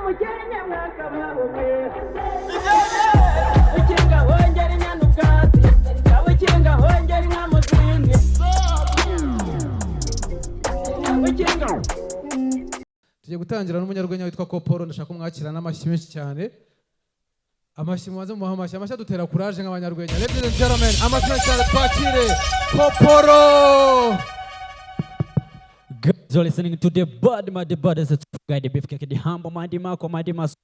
Tugiye gutangira n'umunyarwenya witwa Koporo, ndashaka kumwakira n'amashyi menshi cyane. Amashyi mubanze mu amashyi, amashyi dutera courage nk'abanyarwenya. Ladies and gentlemen, amashyi menshi cyane twakire Koporo. You're listening to the baddest guy, the beef cake, the humble, mighty Marco, mighty Mason.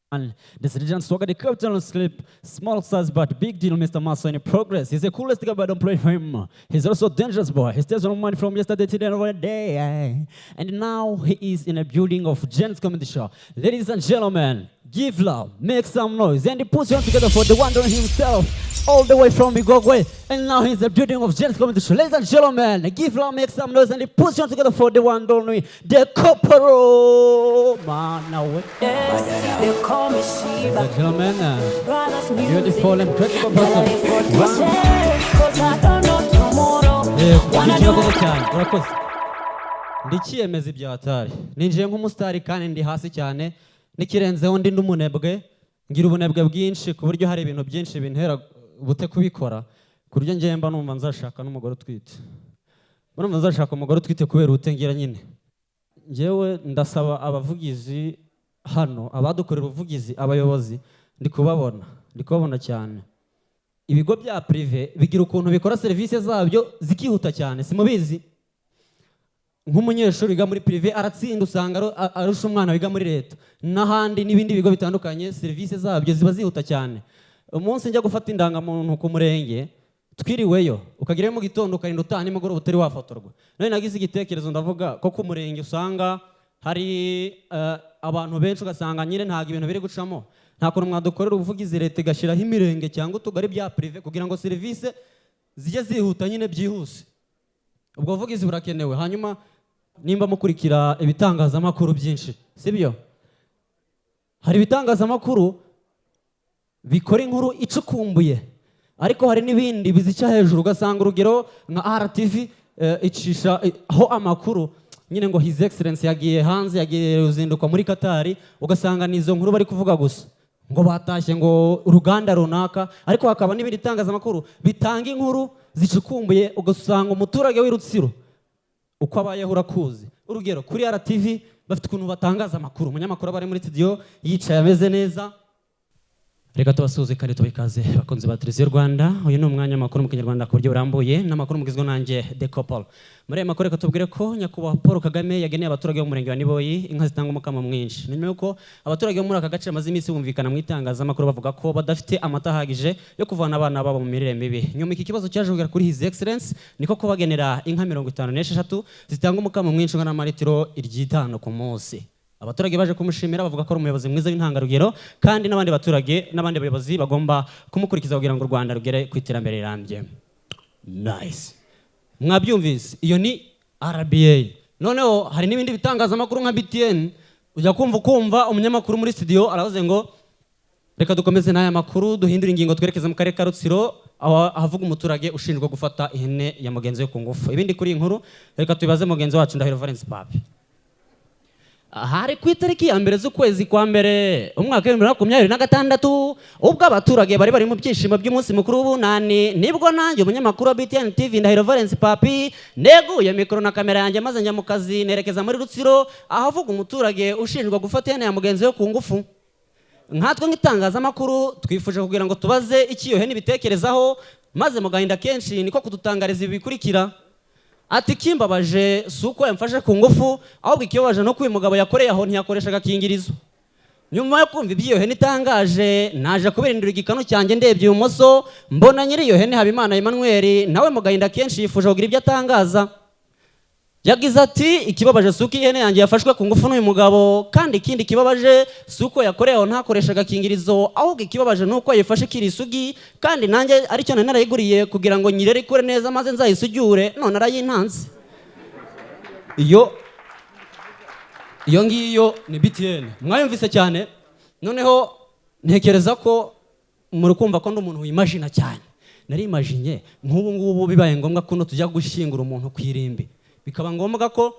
The Sergeant Swagger, the captain on slip. Small size but big deal, Mr. Mason in progress. He's the coolest guy, but don't play for him. He's also a dangerous boy. He stays on money from yesterday to the end of the day. And now he is in a building of Gents Comedy Show. Ladies and gentlemen, give love, make some noise, and he puts you together for the wonder himself, all the way from Igogwe. And now he's the building of Gents Comedy Show. Ladies and gentlemen, give love, make some noise, and he puts you together for the one only, the Koporo. Man, now what? They call me Shiba. Gentlemen, beautiful and critical person. Cause I don't know tomorrow. Urakoze. Ndikiyemeza ibya hatari. Ninjiye nk'umusitari kandi ndi hasi cyane. Nikirenzeho ndi n'umunebwe. Ngira ubunebwe bwinshi ku buryo hari ibintu byinshi bintera bute kubikora. Ku buryo ngiye mba numva nzashaka n'umugore utwite. Numva nzashaka umugore utwite kubera utengira nyine. Ngewe ndasaba abavugizi hano, abadukorera ubuvugizi, abayobozi, ndi kubabona cyane. Ibigo bya prive bigira ukuntu bikora serivisi zabyo zikihuta cyane, simubizi. Nk'umunyeshuri wiga muri prive aratsinda usanga arusha umwana wiga muri leta. N'ahandi n'ibindi bigo bitandukanye serivisi zabyo ziba zihuta cyane. Umunsi njya gufata indangamuntu ku murenge, twiriweyo, ukagirayo mu gitondo ukarinda utaha nimugoroba utari wafotorwa. None nagize igitekerezo ndavuga ko ku murenge usanga hari abantu benshi ugasanga nyine ntago ibintu biri gucamo. Nta kuntu mwadukorera ubuvugizi leta igashiraho imirenge cyangwa utugari bya prive kugira ngo serivisi zijye zihuta nyine byihuse. Ubwo buvugizi burakenewe. Hanyuma nimba mukurikira ibitangazamakuru byinshi, sibyo? Hari ibitangazamakuru bikora inkuru icukumbuye, ariko hari n'ibindi bizica hejuru ugasanga urugero nka RTV icisha aho amakuru nyine ngo His Excellency yagiye hanze, yagiye ruzinduka muri Katari, ugasanga nizo nkuru bari kuvuga gusa ngo batashye ngo uruganda runaka, ariko hakaba n'ibindi tangazamakuru bitanga inkuru zicukumbuye ugasanga umuturage w'Irutsiro uko abayeho urakuzi. Urugero kuri RTV bafite ukuntu batangaza amakuru, umunyamakuru bari muri studio yicaye ameze neza. Reka tubasuhuze kandi tubikaze bakunze ba Televiziyo Rwanda. Uyu ni umwanya makuru mu Kinyarwanda ku buryo burambuye n'amakuru mugizwe nanjye The Couple. Muri aya makuru reka tubwire ko nyakubahwa Paul Kagame yageneye abaturage bo mu murenge wa Niboyi inka zitanga umukamo mwinshi. Nyuma yuko abaturage bo muri aka gace bamaze iminsi bumvikana mu itangazamakuru bavuga ko badafite amata ahagije yo kuvana abana babo mu mirire mibi. Nyuma iki kibazo cyaje kugera kuri His Excellency niko kubagenera inka 56 zitanga umukamo mwinshi ungana n'amaritiro 5 ku munsi. Abaturage baje kumushimira bavuga ko ari umuyobozi mwiza w'intangarugero kandi n'abandi baturage n'abandi bayobozi bagomba kumukurikiza kugira ngo u Rwanda rugere ku iterambere rirambye. Nice. Mwabyumvise, iyo ni RBA. Noneho hari n'ibindi bitangazamakuru nka BTN ujya kumva umunyamakuru muri studio aravuze ngo reka dukomeze n'aya makuru duhindura ingingo twerekeza mu karere ka Rutsiro ahavuga umuturage ushinjwa gufata ihene ya mugenzi we ku ngufu. Ibindi kuri inkuru reka tubibaze mugenzi wacu Ndahiro Valence Papi. Hari ku itariki ya mbere z'ukwezi kwa mbere umwaka wa 2026 ubwo abaturage bari mu byishimo by'umunsi mukuru w'ubunani nibwo nanjye umunyamakuru wa BTN TV Ndahiro Valence Papi neguye mikoro na kamera yanjye maze njya mu kazi nerekeza muri Rutsiro ahavuga umuturage ushinjwa gufata ihene ya mugenzi we ku ngufu. Nkatwe nk'itangazamakuru twifuje kugira ngo tubaze iki iyo hene ibitekerezaho maze mu gahinda kenshi niko kudutangariza ibikurikira. Ati kimbabaje suko yamfashe ku ngufu ahubwo ikibabaje no uyu mugabo yakoreye aho ntiyakoresha agakingirizo. Nyuma yo kumva ibyo hene itangaje naje kubirindira igikanu cyanjye ndebye ibumoso mbona nyiri iyo hene Habimana Emmanuel nawe mu gahinda kenshi yifuje kugira ibyo atangaza. Yagize ati ikibabaje suko ihene yanjye yafashwe ku ngufu n'uyu mugabo kandi ikindi kibabaje suko yakoreye aho ntakoresha agakingirizo ahubwo ikibabaje nuko yifashe kirisugi kandi nanjye ari cyo narayiguriye kugira ngo nyirere ikore neza maze nzayisujure none arayintanze. Iyo ngiyo ni BTN mwayumvise cyane. Noneho ntekereza ko muri kumva ko ndi umuntu wimagina cyane. Nari imagine nk'ubu ngubu bibaye ngombwa ko tujya gushingura umuntu ku irimbi bikaba ngombwa ko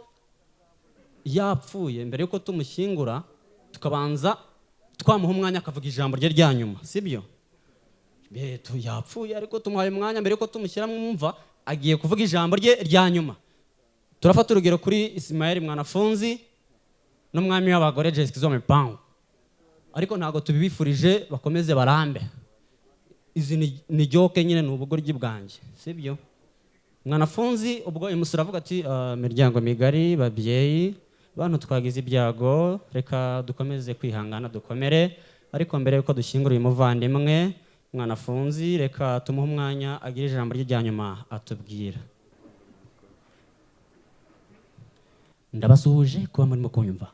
yapfuye mbere yuko tumushyingura tukabanza twamuha umwanya akavuga ijambo rye rya nyuma sibyo yapfuye ariko tumuhaye umwanya mbere yuko tumushyira mu mva agiye kuvuga ijambo rye rya nyuma. Turafata urugero kuri Ismael Mwanafunzi n'umwami w'abagore Jessica Mipango, ariko ntago tubibifurije bakomeze barambe. Izi ni joke nyine, ni ubugoryi bwanjye sibyo. Mwanafunzi ubwo imusura avuga ati miryango migari, babyeyi bantu twagize ibyago, reka dukomeze kwihangana dukomere, ariko mbere yuko dushyingura uyu muvandimwe Mwanafunzi reka tumuhe umwanya agire ijambo rye rya nyuma atubwira. Ndabasuhuje kuba murimo kunyumva.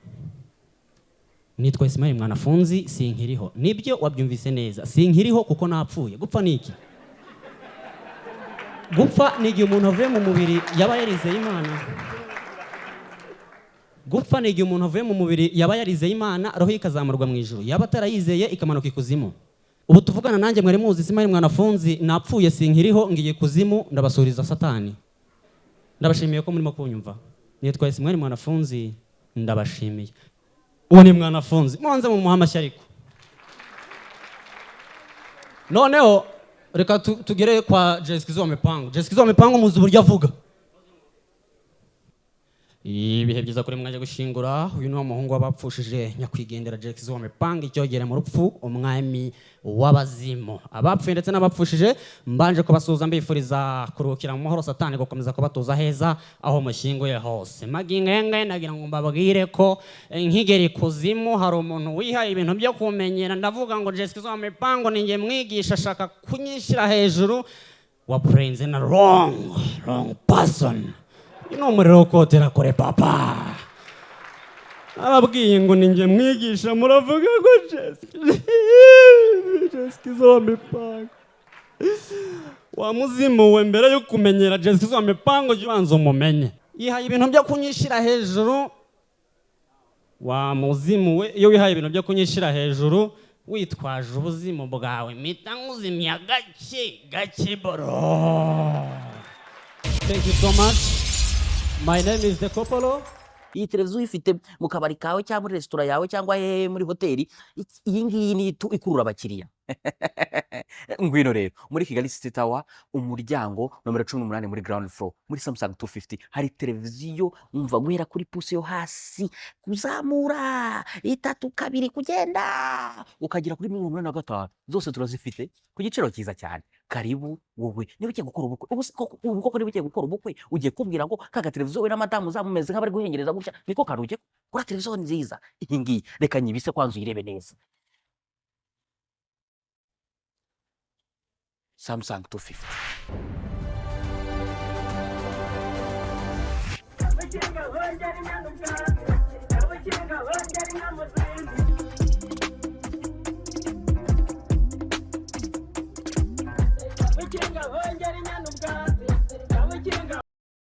Nitwa Ismael Mwanafunzi, sinkiriho. Nibyo wabyumvise neza, sinkiriho kuko napfuye. Gupfa niki? Gupfa ni igihe umuntu avuye mu mubiri yaba yarizeye Imana. Gupfa ni igihe umuntu avuye mu mubiri yaba yarizeye Imana, roho ikazamurwa mu ijuru. Yaba atarayizeye ikamanuka ikuzimu. Ubu tuvugana nanjye mwari muzi Ismael Mwanafunzi, napfuye sinkiriho, ngiye kuzimu, ndabasuriza Satani. Ndabashimiye ko murimo kunyumva. Nitwa Ismael Mwanafunzi, ndabashimiye. Uwo ni Mwanafunzi, mwanze mu muhamashyi ariko. Noneho reka tugere kwa Jessica Mipango. Jessica Mipango muzi uburyo avuga. Ibihe byiza kuri mwaje gushingura uyu ni umuhungu wabapfushije nyakwigendera Jessica Mipango icyogere mu rupfu, umwami w'abazimu. Abapfuye ndetse n'abapfushije mbanje kubasuhuza mbifuriza kuruhukira mu mahoro, Satani gukomeza kubatuza heza aho mushyinguye hose. Magingenge nagira ngo mbabwire ko nkigeri kuzimu hari umuntu wihaye ibintu byo kumenyera, ndavuga ngo Jessica Mipango ninjye mwigisha ashaka kunyishyira hejuru, wa prince na wrong person. Ino umuriro kotera kore papa. Ababwiye ngo ninjye mwigisha muravuga ngo Jessica Mipango. Wa muzimu we mbere yo kumenyera Jessica Mipango jibanza umumenye. Yihaye ibintu byo kunyishira hejuru. Wa muzimu we iyo wihaye ibintu byo kunyishira hejuru witwaje ubuzimu bwawe mita nkuzimya gake bro. Thank you so much. My name is The Kopolo. Iyi televiziyo ifite mu kabari kawe cyangwa muri resitora yawe cyangwa muri hoteli, iyi ngiyi ni ikurura abakiriya. Ngwino rero muri Kigali City Tower, umuryango nomero 18 muri ground floor muri Samsung 250 hari televiziyo umva guhera kuri puse yo hasi kuzamura 3 2 kugenda ukagira kuri 85 zose turazifite ku giciro cyiza cyane. Karibu wowe niba ugiye gukora ubukwe, ubwo niba ugiye gukora ubukwe ugiye kubwira ngo kaga televiziyo we na madamu zamumeze nk'abari guhengereza gutya, niko karuje kora televiziyo nziza iyi ngiyi, reka nyibise kwanza uyirebe neza. Samsung 250.